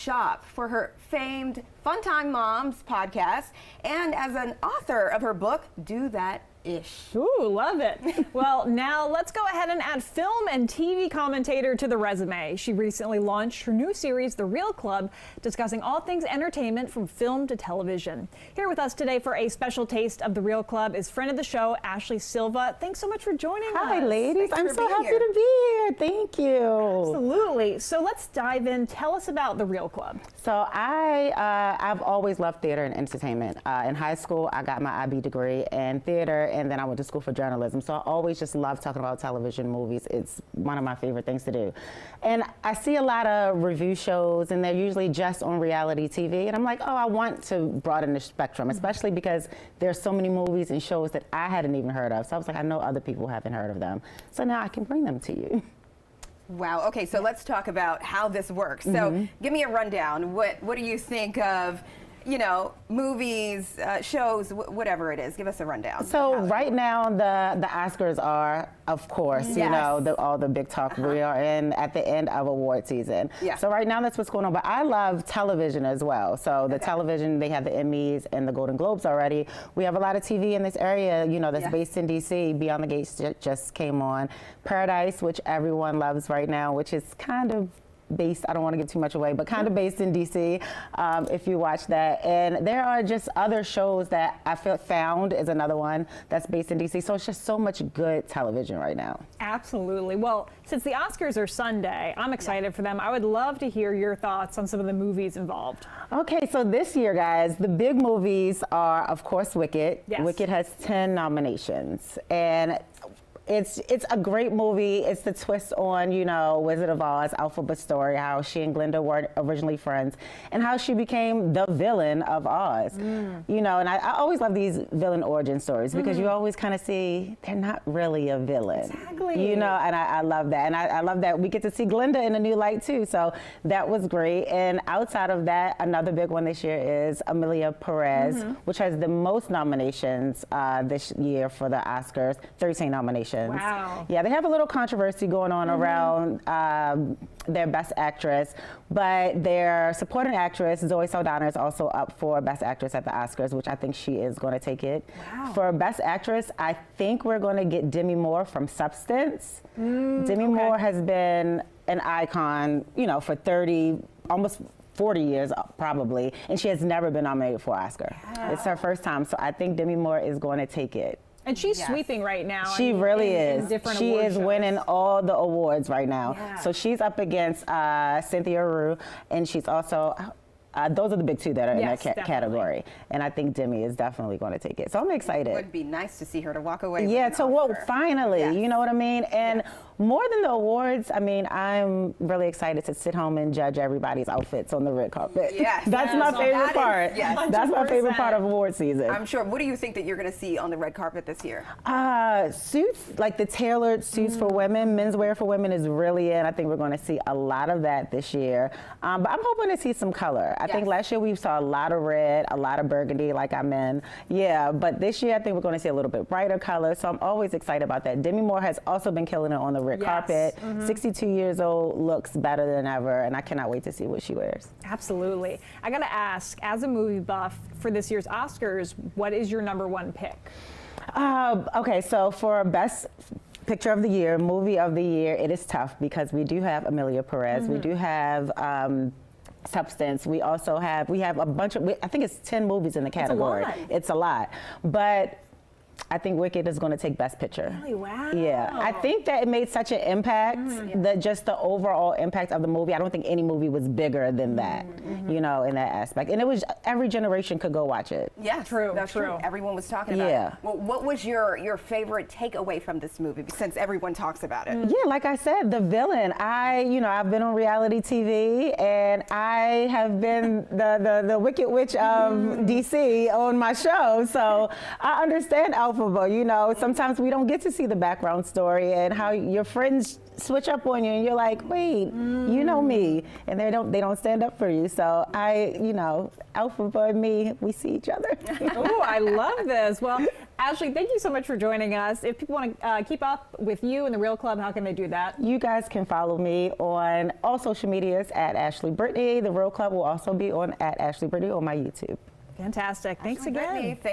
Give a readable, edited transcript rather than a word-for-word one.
shop for her famed Fun Time Moms podcast and as an author of her book, Do That Ish. Ooh, love it. Well, now let's go ahead and add film and TV commentator to the resume. She recently launched her new series, The Real Club, discussing all things entertainment from film to television. Here with us today for a special taste of The Real Club is friend of the show, Ashley Silva. Thanks so much for joining us. Hi, ladies. I'm so happy to be here. Thank you. Absolutely. So let's dive in. Tell us about The Real Club. So I've always loved theater and entertainment. In high school, I got my IB degree in theater, and then I went to school for journalism. So I always just love talking about television, movies. It's one of my favorite things to do. And I see a lot of review shows, and they're usually just on reality TV. And I'm like, oh, I want to broaden the spectrum, especially because there's so many movies and shows that I hadn't even heard of. So I was like, I know other people haven't heard of them. So now I can bring them to you. Wow. Okay, so let's talk about how this works. So give me a rundown. What do you think of, you know, movies, shows, whatever it is? Give us a rundown. So right now the Oscars are, of course, you know, all the big talk. We are at the end of award season. So right now that's what's going on. But I love television as well. So the television, they have the Emmys and the Golden Globes already. We have a lot of TV in this area, you know, that's based in DC. Beyond the Gates just came on. Paradise, which everyone loves right now, which is kind of based, I don't want to give too much away, but kind of based in DC, if you watch that. And there are just other shows that I found is another one that's based in DC. So it's just so much good television right now. Absolutely. Well, since the Oscars are Sunday, I'm excited for them. I would love to hear your thoughts on some of the movies involved. Okay, so this year, guys, the big movies are, of course, Wicked. Wicked has 10 nominations. And it's a great movie. It's the twist on, you know, Wizard of Oz, Alphabet story, how she and Glinda were originally friends, and how she became the villain of Oz. You know, and I always love these villain origin stories because you always kind of see they're not really a villain. Exactly. You know, and I love that. And I love that we get to see Glinda in a new light too. So that was great. And outside of that, another big one this year is Emilia, Perez, which has the most nominations this year for the Oscars, 13 nominations. Wow. Yeah, they have a little controversy going on around their Best Actress, but their supporting actress, Zoe Saldana, is also up for Best Actress at the Oscars, which I think she is going to take it. Wow. For Best Actress, I think we're going to get Demi Moore from Substance. Demi Moore has been an icon, you know, for 30, almost 40 years probably, and she has never been nominated for an Oscar. It's her first time, so I think Demi Moore is going to take it. And she's sweeping right now. She really is. She is shows. winning all the awards right now. So she's up against Cynthia Roux, and she's also, those are the big two that are in that category. And I think Demi is definitely going to take it. So I'm excited. It would be nice to see her to walk away with finally, you know what I mean? And more than the awards, I mean, I'm really excited to sit home and judge everybody's outfits on the red carpet. That's my favorite part. That's my favorite part of award season. I'm sure. What do you think that you're going to see on the red carpet this year? Suits, like the tailored suits for women, menswear for women is really in. I think we're going to see a lot of that this year. But I'm hoping to see some color. I think last year we saw a lot of red, a lot of burgundy, like I'm in. But this year I think we're going to see a little bit brighter color. So I'm always excited about that. Demi Moore has also been killing it on the red carpet. 62 years old, looks better than ever, and I cannot wait to see what she wears. Absolutely. I got to ask, as a movie buff for this year's Oscars, what is your #1 pick? Okay, so for Best Picture of the Year, Movie of the Year, it is tough because we do have Emilia Perez. We do have Substance. We also have a bunch of, I think it's 10 movies in the category. It's a lot. But I think Wicked is going to take Best Picture. Really? Wow. Yeah. I think that it made such an impact, that just the overall impact of the movie, I don't think any movie was bigger than that, you know, in that aspect. And it was, every generation could go watch it. Yeah, true. That's true. Everyone was talking about it. Well, what was your favorite takeaway from this movie, since everyone talks about it? Yeah, like I said, the villain. I've been on reality TV, and I have been the Wicked Witch of DC on my show, so I understand Alphabet. You know, sometimes we don't get to see the background story and how your friends switch up on you, and you're like, wait, you know me, and they don't stand up for you. So Alphabet and me, we see each other. Oh, I love this. Well, Ashley, thank you so much for joining us. If people want to keep up with you and the Real Club, how can they do that? You guys can follow me on all social medias at Ashley Brittney. The Real Club will also be on at Ashley Brittney on my YouTube. Fantastic. Thanks again. Brittney,